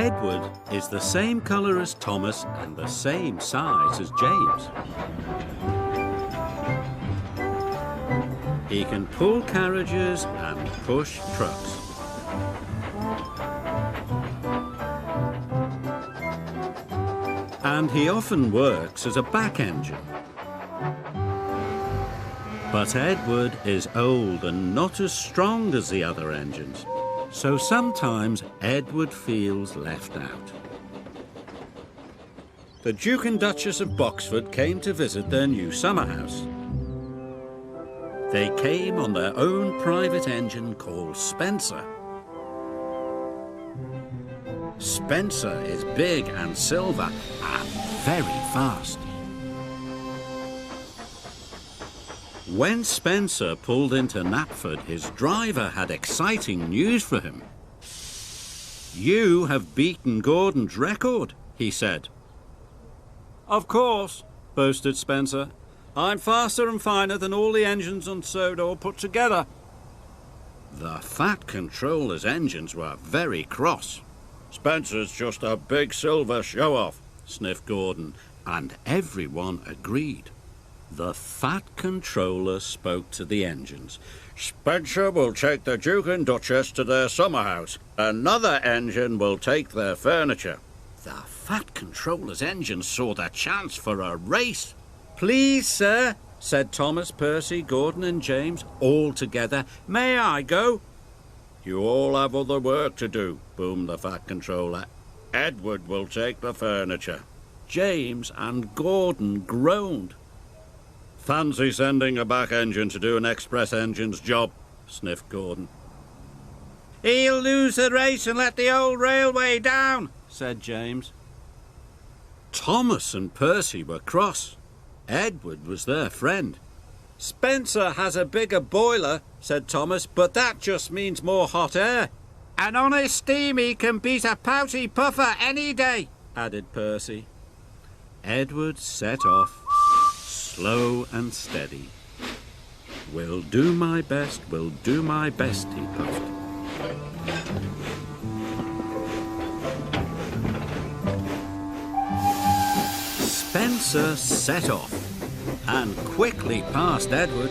Edward is the same colour as Thomas and the same size as James. He can pull carriages and push trucks. And he often works as a back engine. But Edward is old and not as strong as the other engines, so sometimes Edward feels left out. The Duke and Duchess of Boxford came to visit their new summer house. They came on their own private engine called Spencer. Spencer is big and silver and very fast. When Spencer pulled into Knapford, his driver had exciting news for him. "You have beaten Gordon's record," he said. "Of course," boasted Spencer. "I'm faster and finer than all the engines on Sodor put together." The Fat Controller's engines were very cross. "Spencer's just a big silver show-off," sniffed Gordon, and everyone agreed. The Fat Controller spoke to the engines. "Spencer will take the Duke and Duchess to their summer house. Another engine will take their furniture." The Fat Controller's engines saw their chance for a race. "Please, sir," said Thomas, Percy, Gordon and James, all together. "May I go?" "You all have other work to do," boomed the Fat Controller. "Edward will take the furniture." James and Gordon groaned. "Fancy sending a back engine to do an express engine's job," sniffed Gordon. "He'll lose the race and let the old railway down," said James. Thomas and Percy were cross. Edward was their friend. "Spencer has a bigger boiler," said Thomas, "but that just means more hot air." "And on his steam he can beat a pouty puffer any day," added Percy. Edward set off, slow and steady. "Will do my best, will do my best," he puffed. Spencer set off and quickly passed Edward.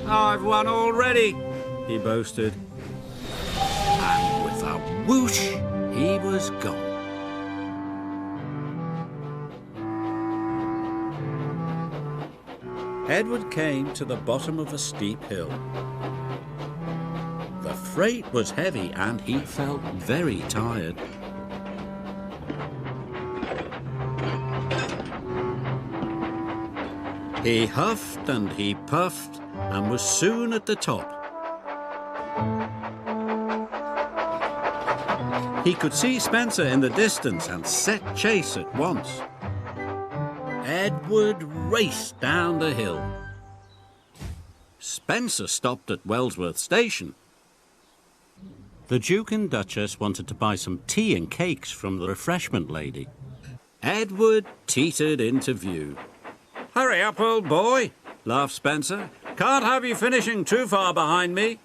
"I've won already," he boasted. And with a whoosh, he was gone. Edward came to the bottom of a steep hill. The freight was heavy and he felt very tired. He huffed and he puffed and was soon at the top. He could see Spencer in the distance and set chase at once. Edward raced down the hill. Spencer stopped at Wellsworth Station. The Duke and Duchess wanted to buy some tea and cakes from the refreshment lady. Edward teetered into view. "Hurry up, old boy," laughed Spencer. "Can't have you finishing too far behind me."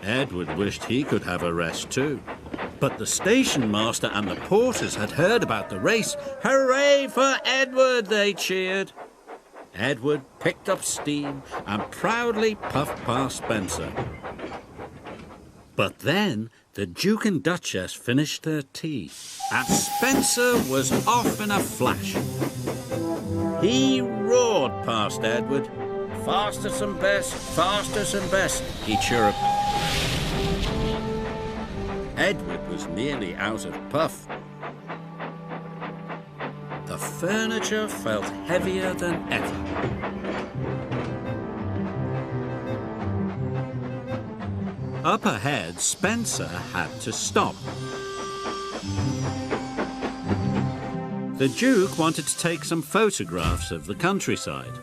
Edward wished he could have a rest too. But the station master and the porters had heard about the race. "Hooray for Edward!" they cheered. Edward picked up steam and proudly puffed past Spencer. But then the Duke and Duchess finished their tea, and Spencer was off in a flash. He roared past Edward. "Fastest and best," he chirruped. Edward was nearly out of puff. The furniture felt heavier than ever. Up ahead, Spencer had to stop. The Duke wanted to take some photographs of the countryside.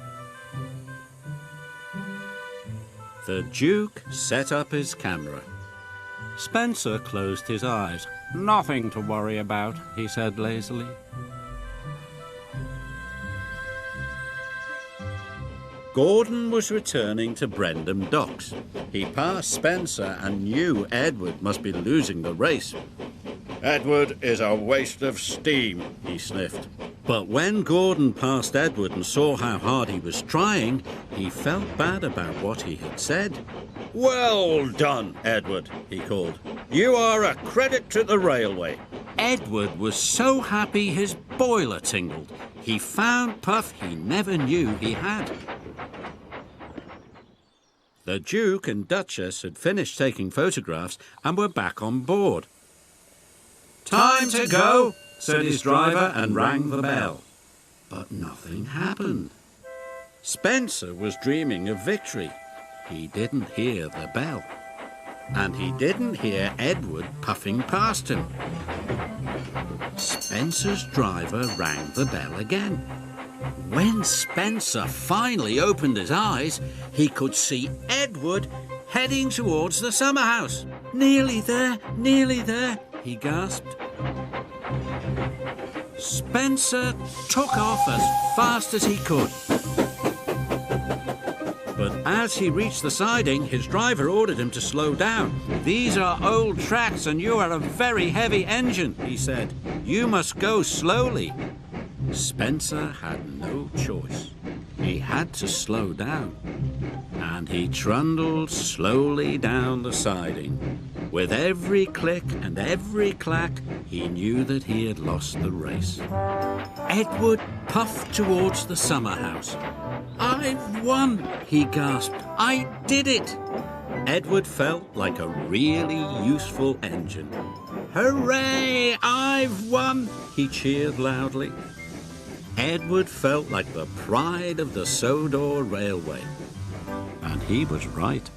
The Duke set up his camera. Spencer closed his eyes. "Nothing to worry about," he said lazily. Gordon was returning to Brendam Docks. He passed Spencer and knew Edward must be losing the race. "Edward is a waste of steam," he sniffed. But when Gordon passed Edward and saw how hard he was trying, he felt bad about what he had said. "Well done, Edward," he called. "You are a credit to the railway." Edward was so happy his boiler tingled. He found puff he never knew he had. The Duke and Duchess had finished taking photographs and were back on board. "Time to go," said his driver and rang the bell. But nothing happened. Spencer was dreaming of victory. He didn't hear the bell. And he didn't hear Edward puffing past him. Spencer's driver rang the bell again. When Spencer finally opened his eyes, he could see Edward heading towards the summer house. Nearly there, he gasped. Spencer took off as fast as he could. But as he reached the siding, his driver ordered him to slow down. "These are old tracks and you are a very heavy engine," he said. "You must go slowly." Spencer had no choice. He had to slow down. And he trundled slowly down the siding. With every click and every clack, he knew that he had lost the race. Edward puffed towards the summer house. "I've won," he gasped. "I did it." Edward felt like a really useful engine. "Hooray! I've won!" he cheered loudly. Edward felt like the pride of the Sodor Railway. And he was right.